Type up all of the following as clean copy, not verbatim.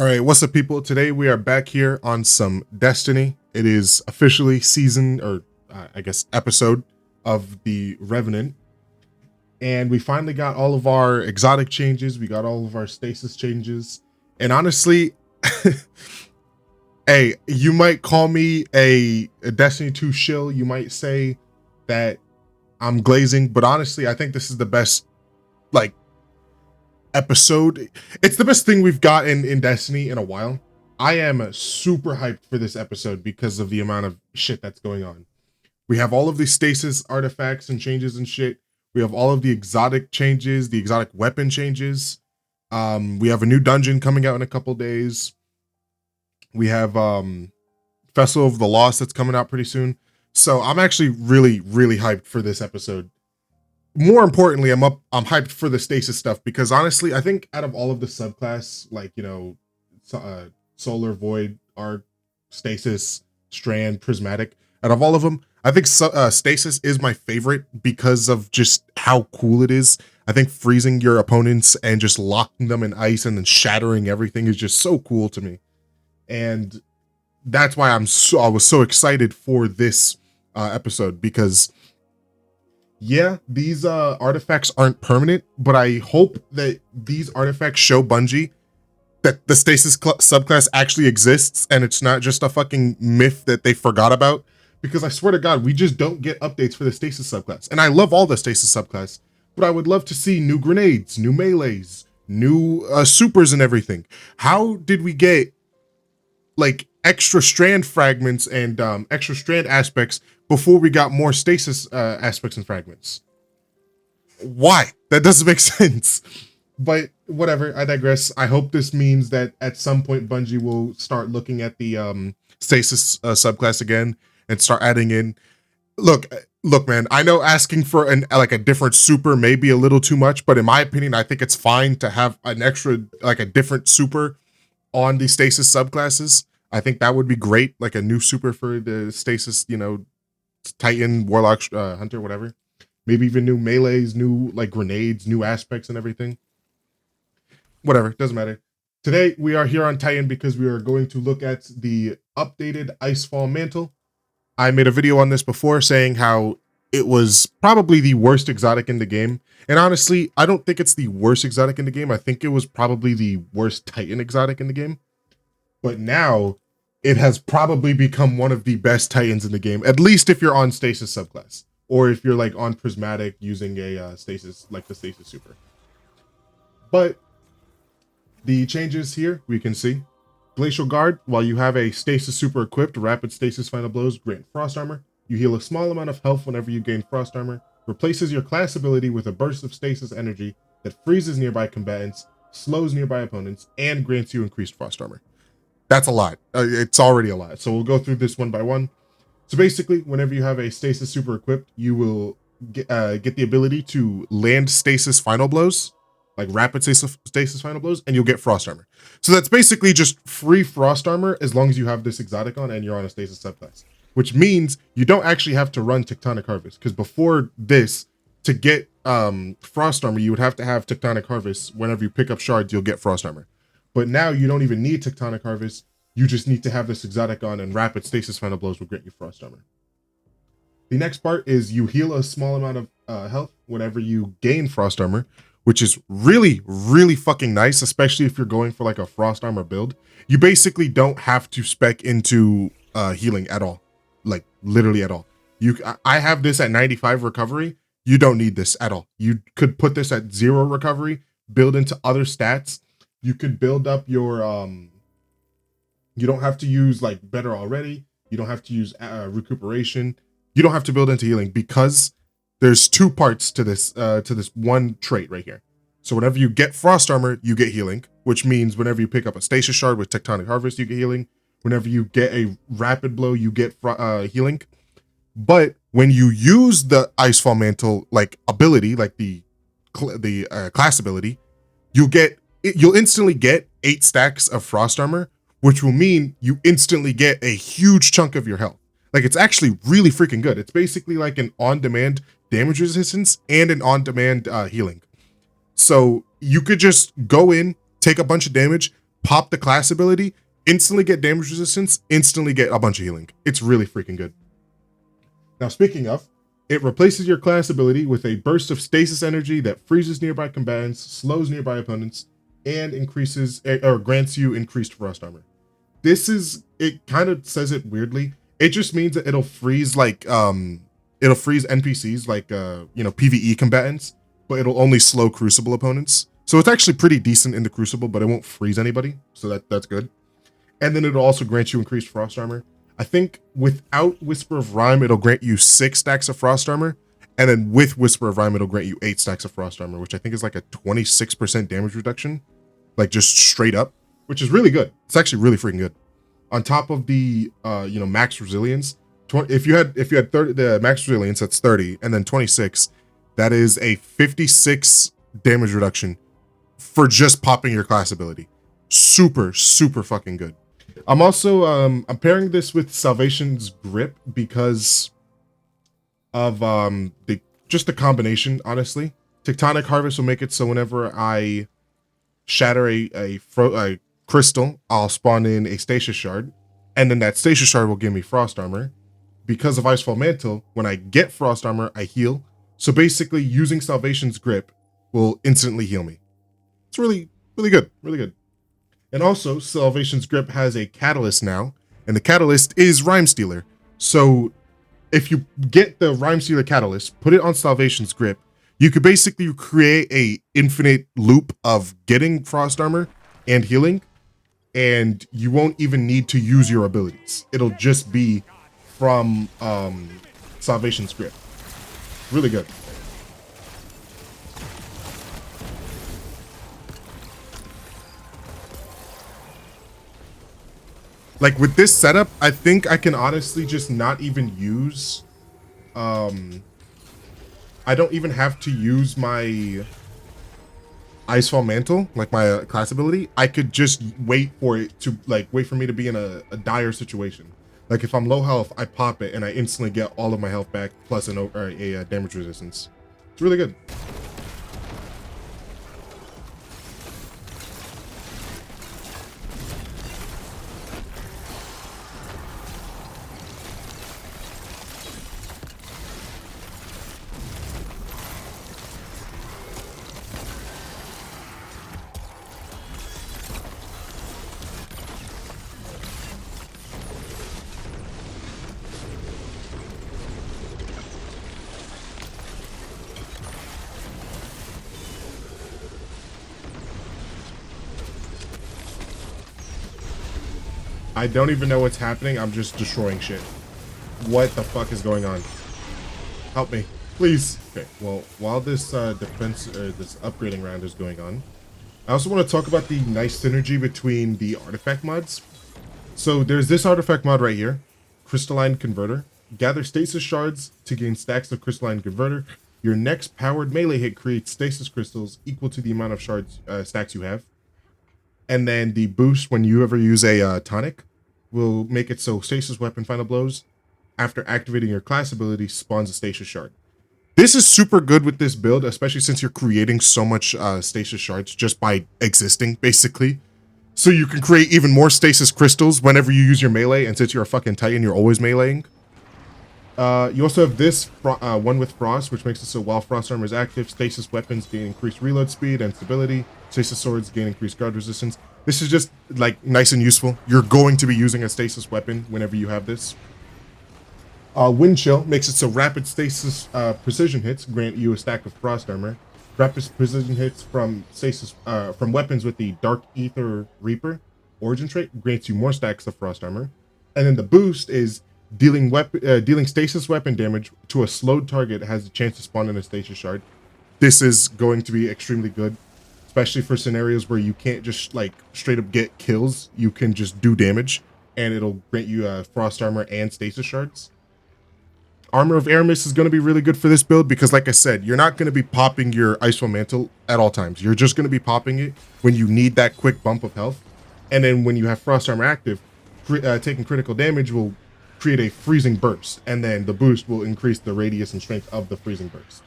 All right, what's up, people? Today we are back here on some Destiny. It is officially season, or I guess episode of the Revenant, and we finally got all of our exotic changes. We got all of our stasis changes, and honestly, hey, you might call me a Destiny 2 shill. You might say that I'm glazing, but honestly, I think this is the best, like, episode. It's the best thing we've gotten in Destiny in a while. I am super hyped for this episode because of the amount of shit that's going on. We have all of the stasis artifacts and changes and shit. We have all of the exotic changes, the exotic weapon changes. We have a new dungeon coming out in a couple days. We have Festival of the Lost that's coming out pretty soon. So I'm actually really hyped for this episode. More importantly, I'm hyped for the stasis stuff because honestly, I think out of all of the subclass, like, solar, void, arc, stasis, strand, prismatic, out of all of them, I think stasis is my favorite because of just how cool it is. I think freezing your opponents and just locking them in ice and then shattering everything is just so cool to me. And that's why I was so excited for this episode, because yeah, these artifacts aren't permanent, but I hope that these artifacts show Bungie that the stasis subclass actually exists and it's not just a fucking myth that they forgot about. Because I swear to God, we just don't get updates for the stasis subclass. And I love all the stasis subclass, but I would love to see new grenades, new melees, new supers and everything. How did we get like extra strand fragments and extra strand aspects before we got more stasis aspects and fragments? Why? That doesn't make sense. But whatever, I digress. I hope this means that at some point Bungie will start looking at the stasis subclass again and start adding in. Look, man, I know asking for a different super may be a little too much, but in my opinion, I think it's fine to have an extra, like a different super on the stasis subclasses. I think that would be great, like a new super for the stasis, Titan, Warlock, Hunter, whatever. Maybe even new melees, new like grenades, new aspects and everything. Whatever, doesn't matter. Today we are here on Titan because we are going to look at the updated Icefall mantle. I made a video on this before saying how it was probably the worst exotic in the game. And honestly, I don't think it's the worst exotic in the game. I think it was probably the worst Titan exotic in the game. But now it has probably become one of the best Titans in the game, at least if you're on stasis subclass, or if you're like on prismatic using a stasis, like the stasis super. But the changes here, we can see Glacial Guard. While you have a stasis super equipped, rapid stasis final blows grant frost armor. You heal a small amount of health whenever you gain frost armor. Replaces your class ability with a burst of stasis energy that freezes nearby combatants, slows nearby opponents, and grants you increased frost armor. That's a lot. It's already a lot. So we'll go through this one by one. So basically, whenever you have a stasis super equipped, you will get the ability to land stasis final blows, like rapid stasis final blows, and you'll get frost armor. So that's basically just free frost armor as long as you have this exotic on and you're on a stasis subclass, which means you don't actually have to run Tectonic Harvest, because before this, to get frost armor, you would have to have Tectonic Harvest. Whenever you pick up shards, you'll get frost armor. But now you don't even need Tectonic Harvest. You just need to have this exotic on, and rapid stasis final blows will grant you frost armor. The next part is you heal a small amount of health whenever you gain frost armor, which is really fucking nice, especially if you're going for like a frost armor build. You basically don't have to spec into healing at all, like literally at all. I have this at 95 recovery. You don't need this at all. You could put this at 0 recovery, build into other stats. You could build up your, you don't have to use like better already. You don't have to use recuperation. You don't have to build into healing, because there's two parts to this one trait right here. So whenever you get frost armor, you get healing, which means whenever you pick up a stasis shard with Tectonic Harvest, you get healing. Whenever you get a rapid blow, you get healing. But when you use the Icefall mantle like ability, like the class ability, you'll instantly get 8 stacks of frost armor, which will mean you instantly get a huge chunk of your health. Like, it's actually really freaking good. It's basically like an on-demand damage resistance and an on-demand healing. So you could just go in, take a bunch of damage, pop the class ability, instantly get damage resistance, instantly get a bunch of healing. It's really freaking good. Now, speaking of, it replaces your class ability with a burst of stasis energy that freezes nearby combatants, slows nearby opponents, and increases or grants you increased frost armor. This is, it kind of says it weirdly. It just means that it'll freeze it'll freeze NPCs like PvE combatants, but it'll only slow Crucible opponents. So it's actually pretty decent in the Crucible, but it won't freeze anybody. So that's good. And then it'll also grant you increased frost armor. I think without Whisper of Rime, it'll grant you 6 stacks of frost armor. And then with Whisper of Rime, it'll grant you 8 stacks of frost armor, which I think is like a 26% damage reduction. Like just straight up, which is really good. It's actually really freaking good. On top of the max resilience, if you had 30, the max resilience, that's 30, and then 26, that is a 56 damage reduction for just popping your class ability. Super, super fucking good. I'm also I'm pairing this with Salvation's Grip because of the combination, honestly. Tectonic Harvest will make it so whenever I shatter a crystal, I'll spawn in a stasis shard, and then that stasis shard will give me frost armor. Because of Icefall Mantle, when I get frost armor, I heal. So basically, using Salvation's Grip will instantly heal me. It's really, really good, really good. And also, Salvation's Grip has a catalyst now, and the catalyst is Rhyme Stealer. So if you get the Rhyme Stealer catalyst, put it on Salvation's Grip, you could basically create a infinite loop of getting frost armor and healing, and you won't even need to use your abilities. It'll just be from Salvation's Grip. Really good. Like with this setup, I think I can honestly just not even use, I don't even have to use my Icefall Mantle, like my class ability. I could just wait for it to, wait for me to be in a dire situation. Like if I'm low health, I pop it and I instantly get all of my health back plus a damage resistance. It's really good. I don't even know what's happening. I'm just destroying shit. What the fuck is going on? Help me, please. Okay, well, while this this upgrading round is going on, I also want to talk about the nice synergy between the artifact mods. So there's this artifact mod right here, Crystalline Converter. Gather stasis shards to gain stacks of Crystalline Converter. Your next powered melee hit creates stasis crystals equal to the amount of shards stacks you have. And then the boost when you ever use a tonic will make it so stasis weapon final blows after activating your class ability spawns a stasis shard. This is super good with this build, especially since you're creating so much stasis shards just by existing, basically. So you can create even more stasis crystals whenever you use your melee, and since you're a fucking titan, you're always meleeing. You also have this one with Frost, which makes it so while Frost Armor is active, stasis weapons gain increased reload speed and stability. Stasis swords gain increased guard resistance. This is just like nice and useful. You're going to be using a stasis weapon whenever you have this. Wind Chill makes it so rapid stasis precision hits grant you a stack of Frost Armor. Rapid precision hits from stasis from weapons with the Dark Ether Reaper origin trait grants you more stacks of Frost Armor. And then the boost is dealing stasis weapon damage to a slowed target has a chance to spawn in a stasis shard. This is going to be extremely good, especially for scenarios where you can't just like straight up get kills. You can just do damage and it'll grant you Frost Armor and stasis shards. Armor of Aramis is going to be really good for this build because, like I said, you're not going to be popping your Icefall Mantle at all times. You're just going to be popping it when you need that quick bump of health. And then when you have Frost Armor active, taking critical damage will create a freezing burst. And then the boost will increase the radius and strength of the freezing burst.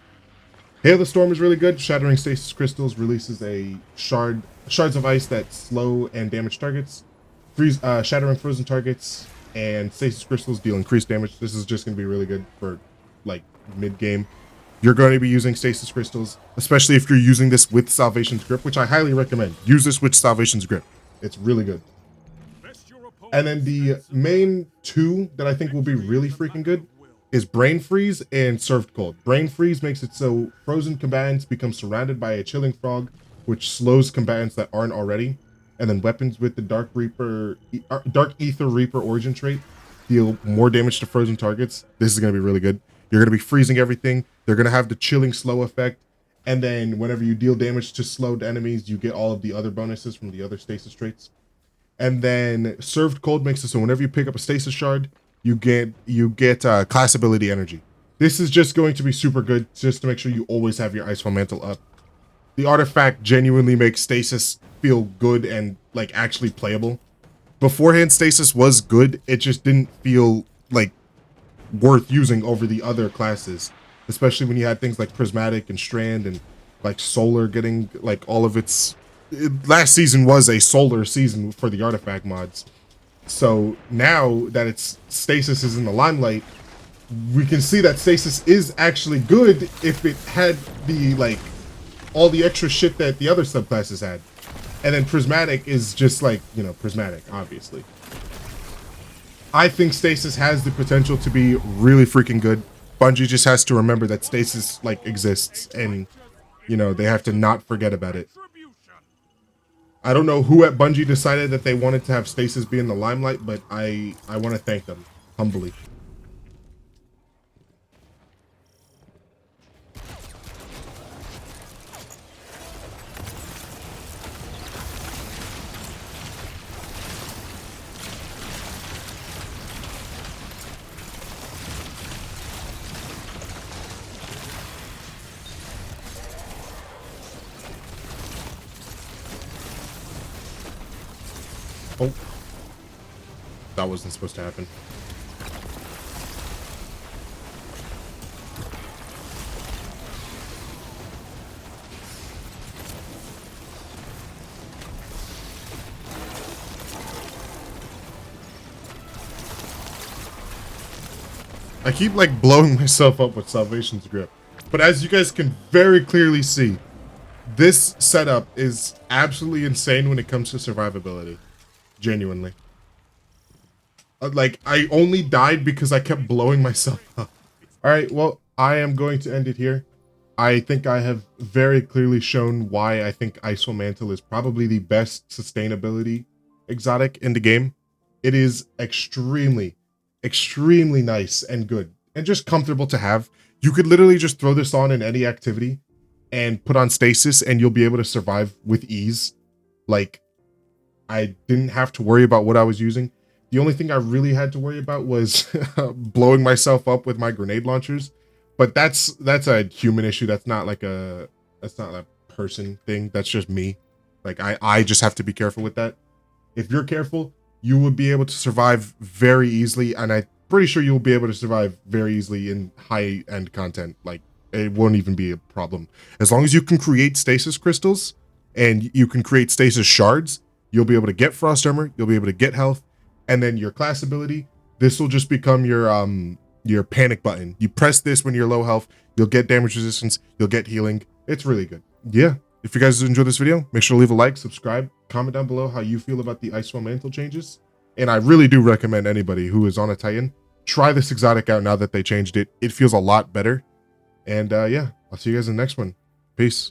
Hail the Storm is really good. Shattering Stasis Crystals releases a shards of ice that slow and damage targets. Shattering frozen targets and Stasis Crystals deal increased damage. This is just going to be really good for like mid game. You're going to be using Stasis Crystals, especially if you're using this with Salvation's Grip, which I highly recommend. Use this with Salvation's Grip. It's really good. And then the main two that I think will be really freaking good is Brain Freeze and Served Cold. Brain Freeze makes it so frozen combatants become surrounded by a chilling fog, which slows combatants that aren't already. And then weapons with the Dark Ether Reaper origin trait deal more damage to frozen targets. This is going to be really good. You're going to be freezing everything. They're going to have the chilling slow effect. And then whenever you deal damage to slowed enemies, you get all of the other bonuses from the other stasis traits. And then Served Cold makes it so whenever you pick up a stasis shard, you get class ability energy. This is just going to be super good, just to make sure you always have your Icefall mantle up. The artifact genuinely makes stasis feel good and like actually playable. Beforehand, stasis was good. It just didn't feel like worth using over the other classes, especially when you had things like Prismatic and Strand and like Solar getting like all of its. Last season was a solar season for the artifact mods. So now that it's stasis is in the limelight, we can see that stasis is actually good if it had the like all the extra shit that the other subclasses had. And then Prismatic is just like, you know, Prismatic, obviously. I think stasis has the potential to be really freaking good. Bungie just has to remember that stasis like exists, and you know, they have to not forget about it. I don't know who at Bungie decided that they wanted to have stasis be in the limelight, but I want to thank them humbly. Oh, that wasn't supposed to happen. I keep like blowing myself up with Salvation's Grip, but as you guys can very clearly see, this setup is absolutely insane when it comes to survivability. Genuinely. Like, I only died because I kept blowing myself up. Alright, well, I am going to end it here. I think I have very clearly shown why I think Icefall Mantle is probably the best sustainability exotic in the game. It is extremely, extremely nice and good, and just comfortable to have. You could literally just throw this on in any activity and put on stasis, and you'll be able to survive with ease. Like, I didn't have to worry about what I was using. The only thing I really had to worry about was blowing myself up with my grenade launchers. But that's a human issue. That's not a person thing. That's just me. Like I just have to be careful with that. If you're careful, you will be able to survive very easily, and I'm pretty sure you'll be able to survive very easily in high-end content. Like, it won't even be a problem. As long as you can create stasis crystals and you can create stasis shards, you'll be able to get frost armor, you'll be able to get health, and then your class ability, this will just become your panic button. You press this when you're low health, you'll get damage resistance, you'll get healing. It's really good. Yeah, if you guys enjoyed this video, make sure to leave a like, subscribe, comment down below how you feel about the Icefall Mantle changes. And I really do recommend anybody who is on a Titan, try this exotic out now that they changed it. It feels a lot better. And yeah, I'll see you guys in the next one. Peace.